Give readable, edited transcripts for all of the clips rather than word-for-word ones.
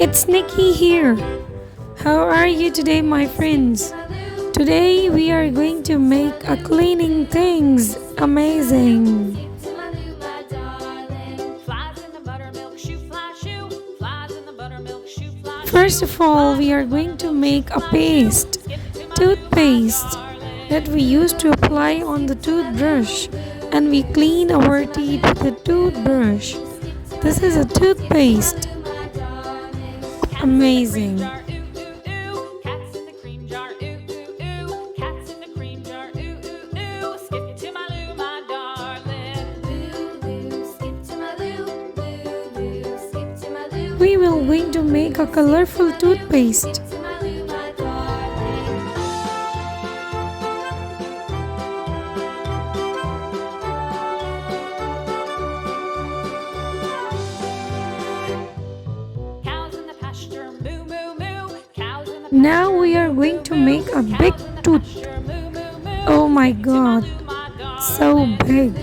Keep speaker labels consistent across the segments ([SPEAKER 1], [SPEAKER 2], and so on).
[SPEAKER 1] It's Nikki here. How are you today, my friends? Today we are going to make a cleaning things amazing. First of all, we are going to make a toothpaste that we use to apply on the toothbrush, and we clean our teeth with the toothbrush. This is a toothpaste. Amazing. We will going to make a colorful toothpaste. Now we are going to make a big tooth. Oh my god, so big.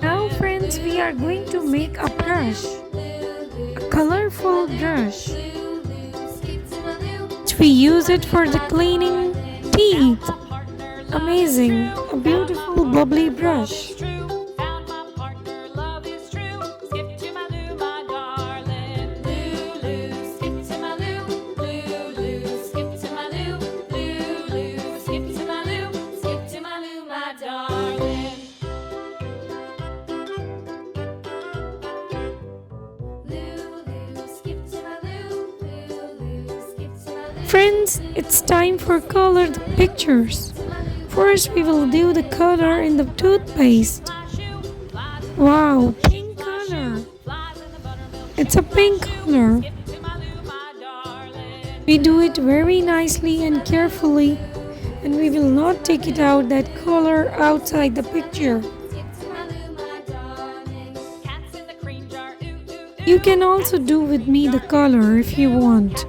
[SPEAKER 1] Now friends, we are going to make a brush, a colorful brush. We use it for the cleaning teeth. Amazing, a beautiful bubbly brush. Friends, it's time for color the pictures. First, we will do the color in the toothpaste. Wow, pink color. It's a pink color. We do it very nicely and carefully, and we will not take it out that color outside the picture. You can also do with me the color if you want.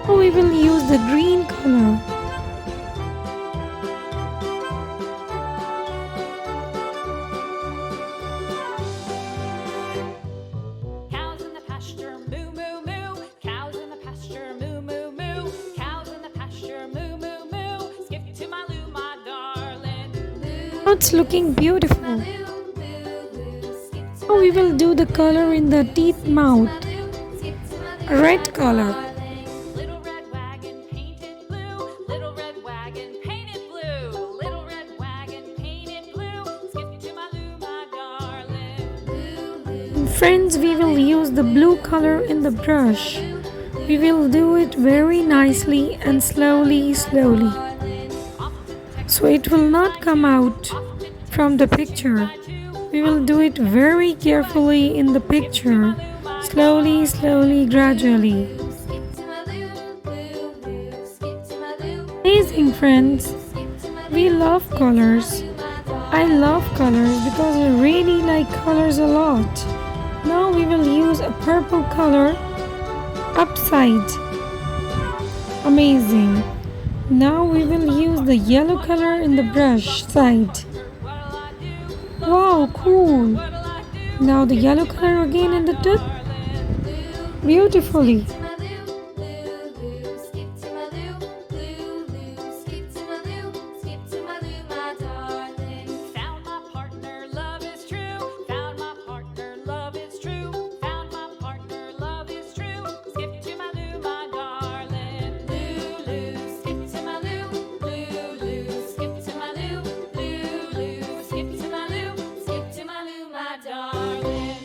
[SPEAKER 1] We will use the green color.
[SPEAKER 2] Cows in the pasture, moo moo moo. Cows in the pasture, moo moo moo. Cows in the pasture, moo moo moo. Skip to my loo, my darling.
[SPEAKER 1] Now it's looking beautiful. Now we will do the color in the teeth mouth. A red color. Friends, we will use the blue color in the brush. We will do it very nicely and slowly. So it will not come out from the picture. We will do it very carefully in the picture. Slowly, gradually. Amazing, friends. We love colors. I love colors because I really like colors a lot. Now we will use a purple color upside. Amazing. Now we will use the yellow color in the brush side. Wow, cool. Now the yellow color again in the tooth. Beautifully.
[SPEAKER 2] Found my partner, love is true. Found my partner, love is true. Found my partner, love is true. Skip to my Lou, my darling. Lulu, skip to my Lou. Lulu, skip to my Lou. Lulu, skip to my Lou. Skip to my Lou, my darling.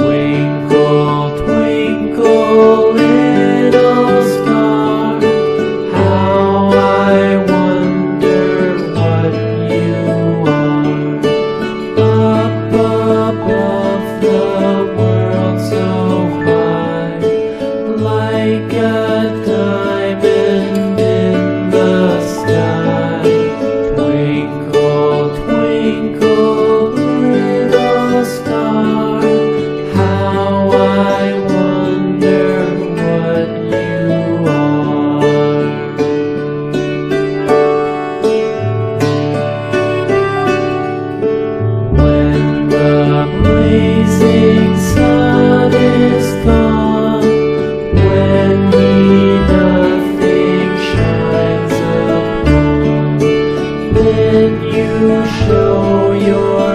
[SPEAKER 3] Twinkle, twinkle, little star, how I wonder what you are. Up above the world so high, like a diamond in the sky. Twinkle, twinkle, little star, how I wonder what you are. When the blazing sun is gone, when he nothing shines upon, then you show your